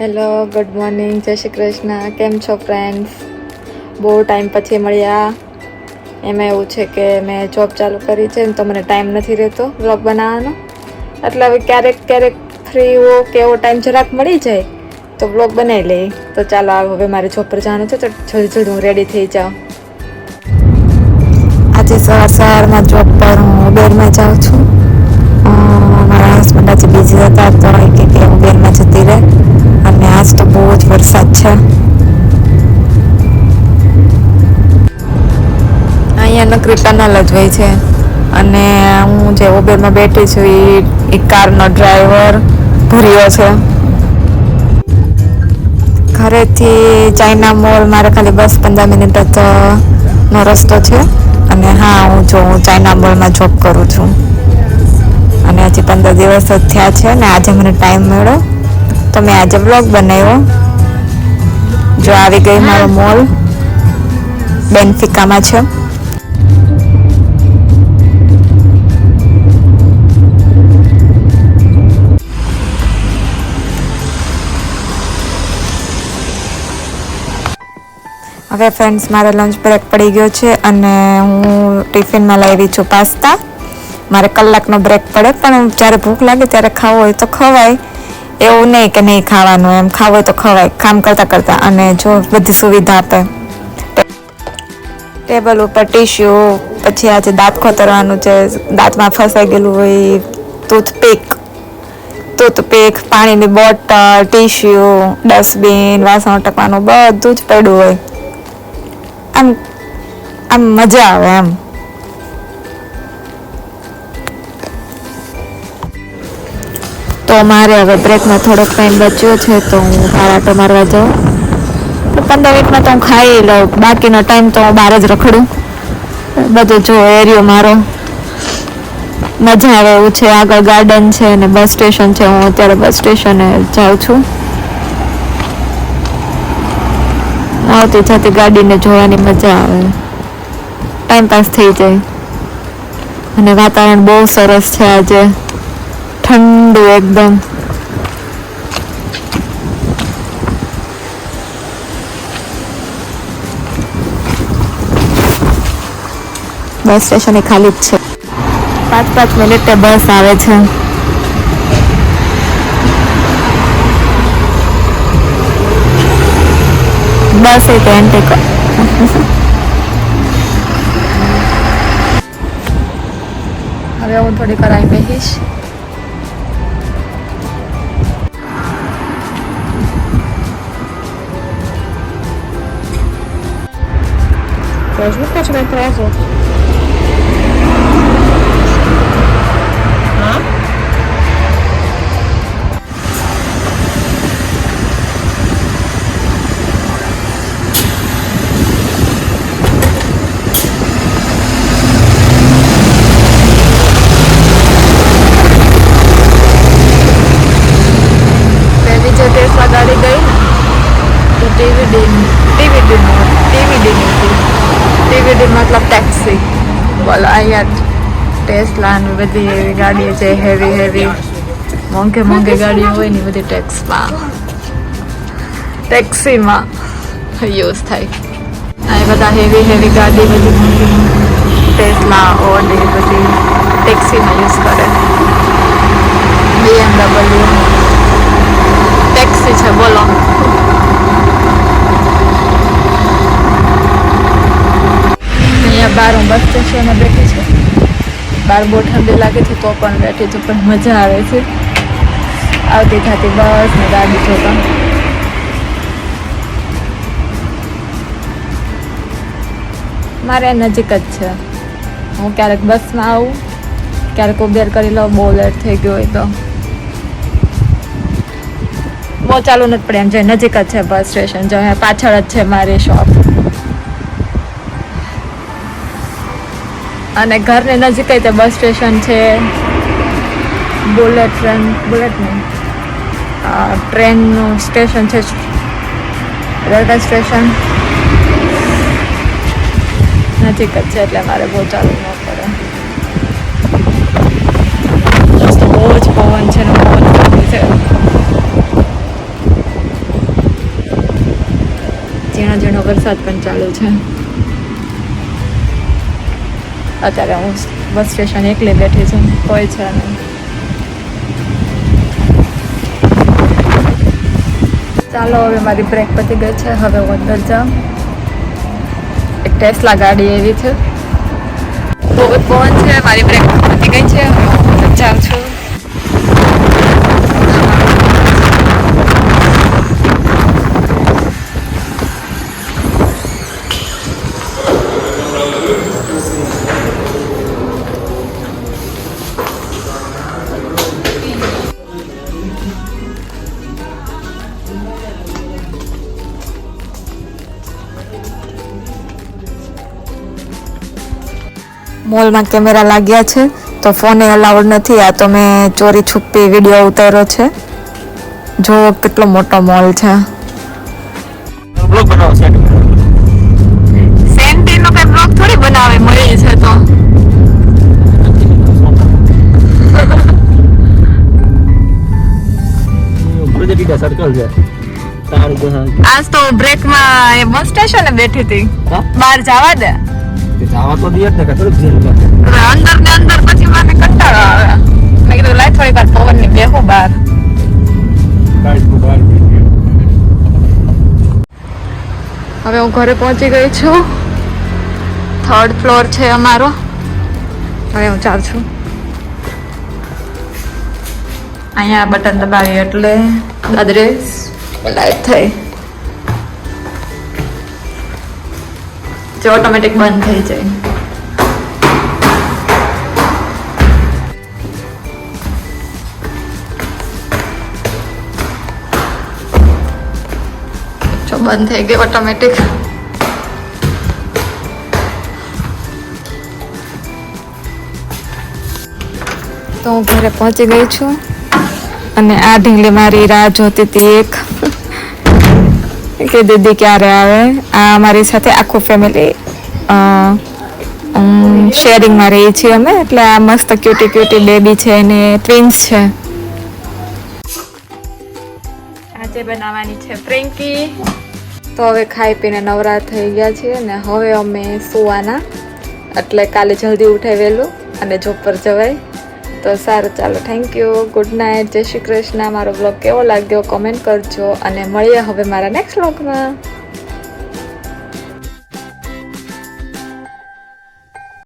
Hello, good morning, જય શ્રી કૃષ્ણ. કેમ છો ફ્રેન્ડ્સ? બહુ ટાઈમ પછી મળ્યા. એમાં એવું છે કે મેં જોબ ચાલુ કરી છે ને તો મને ટાઈમ નથી રહેતો વ્લોગ બનાવવાનો. એટલે હવે ક્યારેક ફ્રી હો કે એવો ટાઈમ જરાક મળી જાય તો વ્લોગ બનાવી લઈ. તો ચાલો હવે મારે જોબ પર જવાનું છે તો જલ્દી હું રેડી થઈ જાઉં. આજે સવારમાં જોબ પર હું ઉબેરમાં જાઉં છું. મારા હસબન્ડ આજે બીજી હતા તો કે ઉબેરમાં જતી રહે. અને આજ તો બહુ જ વરસાદ છે. અહીંયા નકરી ટનલ જ હોય છે અને હું જે ઉબેરમાં બેઠી છું એ કારનો ડ્રાઈવર ભર્યો છે. ઘરેથી ચાઇના મોલ મારે ખાલી 10-15 મિનિટ જ નો રસ્તો છે. અને હા, હું ચાઇના મોલમાં જોબ કરું છું અને હજી 15 દિવસ જ થયા છે ને આજે મને ટાઈમ મળ્યો તો મેં આજે વ્લોગ બનાવ્યો. જો આવી ગઈ મારો મોલ બેનફિકામાં છે. હવે ફ્રેન્ડ્સ, મારે લંચ બ્રેક પડી ગયો છે અને હું ટિફિનમાં લાવી છું પાસ્તા. મારે કલાકનો બ્રેક પડે પણ જ્યારે ભૂખ લાગે ત્યારે ખાવું હોય તો ખવાય. એવું નહીં કે નહીં ખાવાનું, એમ ખાવું હોય તો ખવાય કામ કરતાં અને જો બધી સુવિધા આપે. ટેબલ ઉપર ટીશ્યુ, પછી આજે દાંત ખોતરવાનું છે, દાંતમાં ફસાઈ ગયેલું હોય ટૂથપીક, પાણીની બોટલ, ટીશ્યુ, ડસ્ટબિન, વાસણ ટકવાનું બધું જ પડ્યું હોય. આમ મજા આવે એમ. તો મારે હવે બ્રેકમાં થોડોક ટાઈમ બચ્યો છે તો હું આટો મારવા જાઉં. 15 મિનિટમાં તો હું ખાઈ લઉં, બાકીનો ટાઈમ તો હું બહાર જ રખડું. બધું જો એરિયો મારો મજા આવે એવું છે. આગળ ગાર્ડન છે અને બસ સ્ટેશન છે. હું અત્યારે બસ સ્ટેશને જાઉં છું. આવતી જતી ગાડીને જોવાની મજા આવે, ટાઈમ પાસ થઈ જાય. અને વાતાવરણ બહુ સરસ છે આજે, ઠંડુ એકદમ. બસ સ્ટેશન એ ખાલી જ છે. 5 મિનિટે બસ આવે છે. બસ એ તો એન્ટ્રી હવે હું થોડી કરાઈ બેસીશ. Разве что на траву? ગાડી ગઈ ને તો ટીવીડી મતલબ ટેક્સી. બોલો, અહીંયા ટેસ્લા ને બધી એવી ગાડીઓ છે, હેવી મોંઘી ગાડીઓ હોય ને બધી ટેક્સીમાં યુઝ થાય. આ બધા હેવી ગાડી બધી ટેસ્લા, ઓડી બધી ટેક્સીમાં યુઝ કરે. BMW ટેક્સી છે. બોલો, અહીંયા બહાર હું બસ સ્ટેશને બેઠી છું. બહાર બહુ ઠંડી લાગે છે તો પણ બેઠી છું, પણ મજા આવે છે આવતી થતી બસ ને ગાડી જોતા. મારે નજીક જ છે. હું ક્યારેક બસમાં આવું, ક્યારેક ઉબેર કરી લઉં, બહુ લેટ થઈ ગયો હોય તો. બહુ ચાલુ નથી પડે એમ, જે નજીક જ છે બસ સ્ટેશન. જો અહીંયા પાછળ જ છે મારી શોપ અને ઘરની નજીક જ તે બસ સ્ટેશન છે. ટ્રેનનું સ્ટેશન છે, રેલવે સ્ટેશન નજીક જ છે એટલે મારે બહુ ચાલુ ન પડે. બહુ જ પવન છે ને પવન છે. ઝીણો વરસાદ પણ ચાલુ છે. અત્યારે હું બસ સ્ટેશન એકલી બેઠી છું, કોઈ છે નહીં. ચાલો હવે મારી બ્રેક પતી ગઈ છે, હવે હું અંદર જાઉં. એક ટેસ્લા ગાડી એવી છે, બહુ જ પવન છે. મારી બ્રેક પતી ગઈ છે, હવે હું અંદર જાઉં છું. મોલમાં કેમેરા લાગ્યા છે તો ફોને અલાઉડ નથી. આ તો મેં ચોરી છુપી વિડીયો ઉતાર્યો છે. જો કેટલો મોટો મોલ છે. સેન્ટીનો કઈ બ્લોગ થોડી બનાવે મળી છે તો. સર્કલ છે. આજ તો બ્રેકમાં એ બસ સ્ટેશને બેઠી હતી. બહાર જવા દે. જવા તો દે જ ને, થોડુંક જેલ અંદર ને અંદર પછી મને કંટાળો આવે. મેં કીધું લાય થોડી વાર પવન ની બેહું બહાર. હવે હું ઘરે પહોંચી ગઈ છું. 3rd ફ્લોર છે અમારો. હવે હું ચાલ છું. અહીંયા બટન દબાવી એટલે અદરેસ લાઈટ થઈ. જે ઓટોમેટિક બંધ થઈ જાય. જો બંધ થઈ ગઈ ઓટોમેટિક. તો હું ઘરે પહોંચી ગઈ છું અને આ ઢીંગલી મારી રાહ જોતી હતી એક કે દીદી ક્યારે આવે. આ મારી સાથે આખું ફેમિલી શેરિંગમાં રહીએ છીએ અમે. એટલે આ મસ્ત ક્યુટી ક્યુટી બેબી છે અને ટ્વિન્સ છે. આજે બનાવવાની છે ફ્રેન્કી. તો હવે ખાઈ પીને નવરા થઈ ગયા છીએ ને હવે અમે સુવાના. એટલે કાલે જલ્દી ઉઠાય વહેલું અને જોબ પર જવાય. તો સારું, ચાલો, થેન્ક યુ, ગુડ નાઇટ, જય શ્રી કૃષ્ણ. મારો બ્લોગ કેવો લાગ્યો કોમેન્ટ કરજો અને મળીએ હવે મારા નેક્સ્ટ બ્લોગમાં.